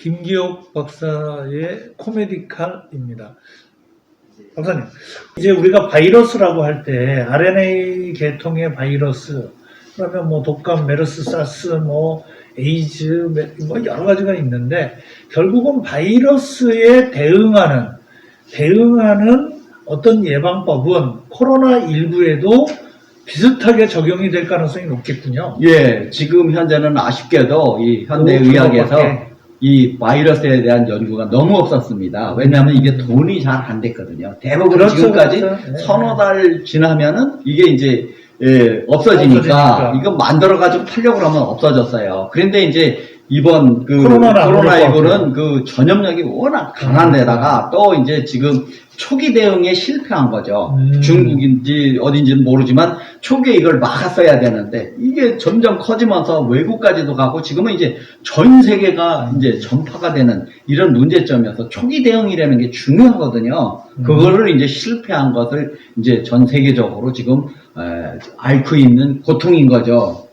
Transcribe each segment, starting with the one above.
김기옥 박사의 코미디칼입니다. 박사님, 이제 우리가 바이러스라고 할 때 RNA 계통의 바이러스, 그러면 뭐 독감, 메르스, 사스, 뭐 에이즈, 뭐 여러 가지가 있는데 결국은 바이러스에 대응하는 어떤 예방법은 코로나19에도 비슷하게 적용이 될 가능성이 높겠군요. 예, 지금 현재는 아쉽게도 이 현대의학에서 이 바이러스에 대한 연구가 너무 없었습니다. 왜냐하면 이게 돈이 잘 안 됐거든요. 대부분 그렇죠, 지금까지 그렇죠. 서너 달 지나면은 이게 이제 없어지니까 이거 만들어가지고 팔려고 그러면 없어졌어요. 그런데 이제 이번 그 코로나19는 그 전염력이 워낙 강한 데다가 또 이제 지금 초기 대응에 실패한 거죠. 중국인지 어딘지는 모르지만 초기에 이걸 막았어야 되는데 이게 점점 커지면서 외국까지도 가고 지금은 이제 전 세계가 이제 전파가 되는 이런 문제점이어서 초기 대응이라는 게 중요하거든요. 그거를 이제 실패한 것을 이제 전 세계적으로 지금 앓고 있는 고통인 거죠.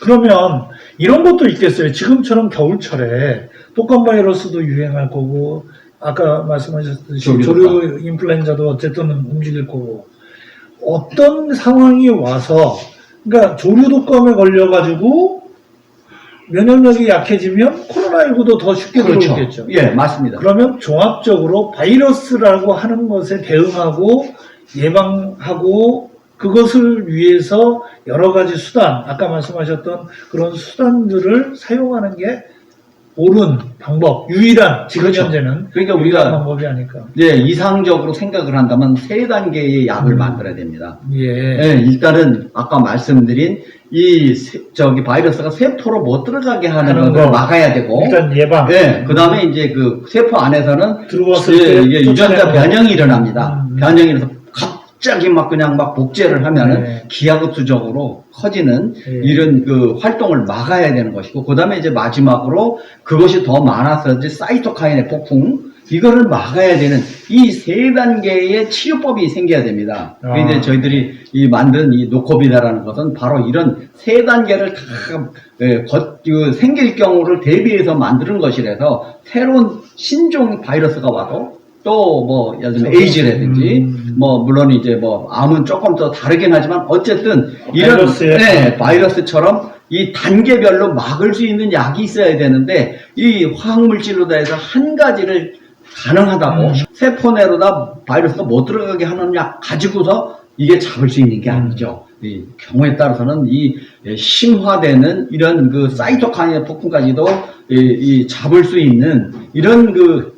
그러면 이런 것도 있겠어요. 지금처럼 겨울철에 독감 바이러스도 유행할 거고, 아까 말씀하셨듯이 조류 인플루엔자도 어쨌든 움직일 거고, 어떤 상황이 와서, 그러니까 조류 독감에 걸려가지고 면역력이 약해지면 코로나19도 더 쉽게 들어오겠죠. 예, 맞습니다. 그러면 종합적으로 바이러스라고 하는 것에 대응하고 예방하고 그것을 위해서 여러 가지 수단, 아까 말씀하셨던 그런 수단들을 사용하는 게 옳은 방법, 유일한, 지금 현재는 그러니까 우리가 방법이 아닐까. 예, 이상적으로 생각을 한다면 세 단계의 약을 만들어야 됩니다. 예. 일단은 아까 말씀드린 이 바이러스가 세포로 못 들어가게 하는 걸 막아야 되고, 일단 예방. 예, 그 다음에 이제 그 세포 안에서는 들어왔을 때 이게 유전자 변형이 일어납니다. 변형이 일어나서 갑자기 막 그냥 막 복제를 하면은 기하급수적으로 커지는 이런 그 활동을 막아야 되는 것이고, 그 다음에 이제 마지막으로 그것이 더 많아서 이제 사이토카인의 폭풍, 이거를 막아야 되는 이 세 단계의 치료법이 생겨야 됩니다. 이제 저희들이 만든 이 노코비다라는 것은 바로 이런 세 단계를 다 생길 경우를 대비해서 만드는 것이라서 새로운 신종 바이러스가 와도 또 뭐 예를 들면 에이즈라든지 뭐 물론 이제 뭐 암은 조금 더 다르긴 하지만 어쨌든 이런 바이러스처럼 이 단계별로 막을 수 있는 약이 있어야 되는데 이 화학물질로 다 해서 한 가지를 가능하다고 세포 내로다 바이러스가 못 들어가게 하는 약 가지고서 이게 잡을 수 있는 게 아니죠. 이 경우에 따라서는 이 심화되는 이런 그 사이토카인의 폭풍까지도 잡을 수 있는 이런 그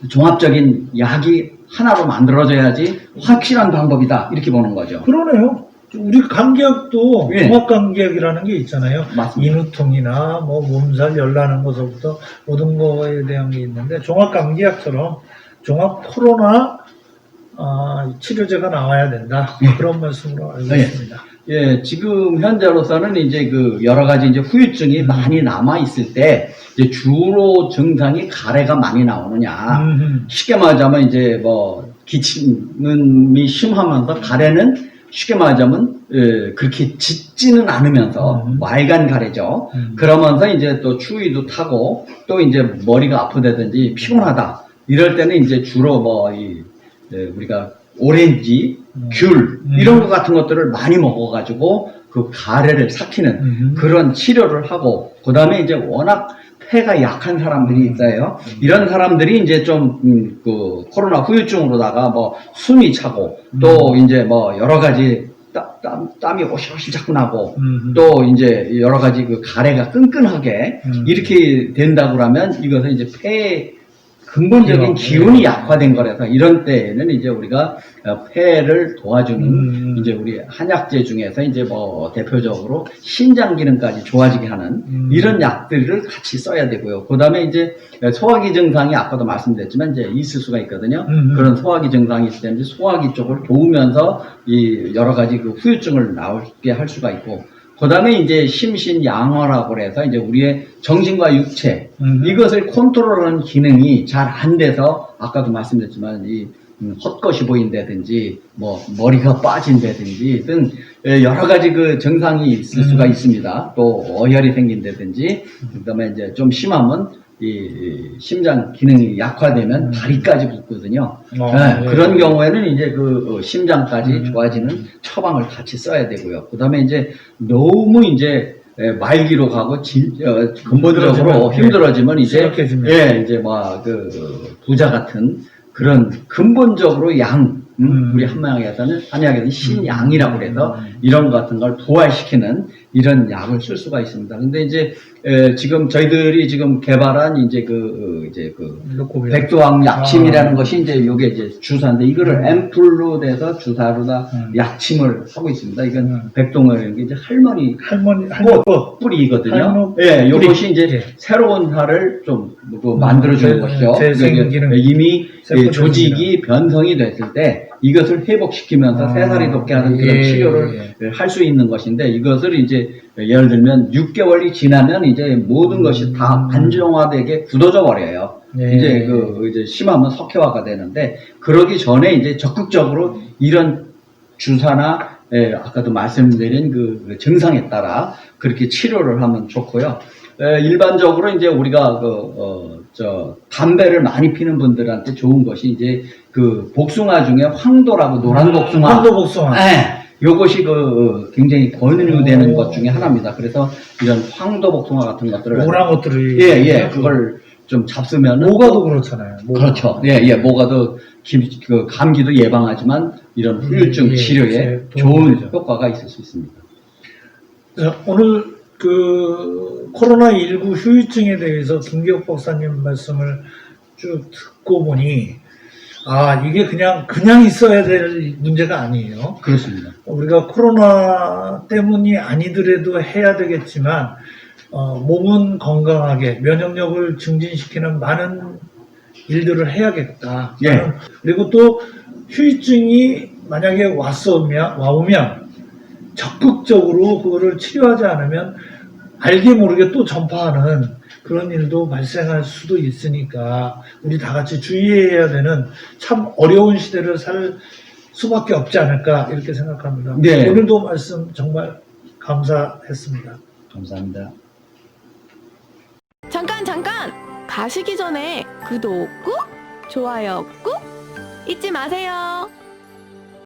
종합적인 약이 하나로 만들어져야지 확실한 방법이다, 이렇게 보는 거죠. 그러네요. 우리 감기약도 종합감기약이라는 게 있잖아요. 맞습니다. 인후통이나 뭐 몸살 열나는 것부터 모든 거에 대한 게 있는데 종합감기약처럼 종합 코로나 치료제가 나와야 된다. 그런 말씀으로 알고 있습니다. 예, 지금 현재로서는 이제 그 여러 가지 이제 후유증이 많이 남아 있을 때 이제 주로 증상이 가래가 많이 나오느냐. 쉽게 말하자면 이제 뭐 기침이 심하면서 가래는 쉽게 말하자면 그렇게 짙지는 않으면서 맑은 가래죠. 그러면서 이제 또 추위도 타고 또 이제 머리가 아프다든지 피곤하다. 이럴 때는 이제 주로 뭐 우리가 오렌지, 귤 이런 것 같은 것들을 많이 먹어가지고 그 가래를 삭히는 그런 치료를 하고, 그 다음에 이제 워낙 폐가 약한 사람들이 있어요. 이런 사람들이 이제 좀 그 코로나 후유증으로다가 뭐 숨이 차고 또 이제 뭐 여러 가지 땀이 오실오실 자꾸 나고 또 이제 여러 가지 그 가래가 끈끈하게 이렇게 된다고 하면 이것은 이제 폐 근본적인 기운이 약화된 거라서 이런 때에는 이제 우리가 폐를 도와주는 이제 우리 한약재 중에서 이제 뭐 대표적으로 신장 기능까지 좋아지게 하는 이런 약들을 같이 써야 되고요. 그 다음에 이제 소화기 증상이 아까도 말씀드렸지만 이제 있을 수가 있거든요. 그런 소화기 증상이 있을 때 이제 소화기 쪽을 도우면서 이 여러 가지 그 후유증을 나오게 할 수가 있고, 그 다음에 이제 심신양어라고 해서 이제 우리의 정신과 육체 이것을 컨트롤하는 기능이 잘 안 돼서 아까도 말씀드렸지만 이 헛것이 보인다든지 뭐 머리가 빠진다든지 등 여러 가지 그 증상이 있을 수가 있습니다. 또 어혈이 생긴다든지 그다음에 이제 좀 심하면 이 심장 기능이 약화되면 다리까지 붓거든요. 네. 그런 경우에는 이제 그 심장까지 좋아지는 처방을 같이 써야 되고요. 그 다음에 이제 너무 이제 말기로 가고 근본적으로 힘들어지면 이제 이제 뭐 그 부자 같은 그런 근본적으로 우리 한의학에서는 신양이라고 그래서 이런 것 같은 걸 부활시키는 이런 약을 쓸 수가 있습니다. 근데 이제 지금 저희들이 지금 개발한 이제 그 백두왕 약침이라는 것이 이제 요게 이제 주사인데 이거를 앰플로 돼서 주사로다 약침을 하고 있습니다. 이건 백동어라는 게 이제 할머니 뿌리거든요. 예, 요것이 이제 새로운 살을 좀 만들어주는 것이죠. 이미 조직이 변성이 됐을 때 이것을 회복시키면서 새살이 돋게 하는 그런 치료를 할 수 있는 것인데 이것을 이제 예를 들면 6개월이 지나면 이제 모든 것이 다 안정화되게 굳어져 버려요. 이제 이제 심하면 석회화가 되는데 그러기 전에 이제 적극적으로 이런 주사나 아까도 말씀드린 그 증상에 따라 그렇게 치료를 하면 좋고요. 일반적으로 이제 우리가 담배를 많이 피는 분들한테 좋은 것이 이제 그 복숭아 중에 황도라고 노란 복숭아. 황도 복숭아. 요것이 굉장히 권유되는 것 중에 하나입니다. 그래서 이런 황도 복숭아 같은 것들을. 노란 것들을. 그걸 좀 잡수면. 모가도 그렇잖아요. 그렇죠. 모가도 감기도 예방하지만 이런 후유증 치료에 좋은 효과가 있을 수 있습니다. 오늘 코로나19 후유증에 대해서 김기옥 박사님 말씀을 쭉 듣고 보니 이게 그냥 있어야 될 문제가 아니에요. 그렇습니다. 우리가 코로나 때문이 아니더라도 해야 되겠지만 몸은 건강하게 면역력을 증진시키는 많은 일들을 해야겠다. 그리고 또 후유증이 만약에 와오면 적극적으로 그거를 치료하지 않으면 알게 모르게 또 전파하는 그런 일도 발생할 수도 있으니까 우리 다 같이 주의해야 되는 참 어려운 시대를 살 수밖에 없지 않을까 이렇게 생각합니다. 오늘도 말씀 정말 감사했습니다. 감사합니다. 잠깐! 가시기 전에 구독 꾹! 좋아요 꾹! 잊지 마세요.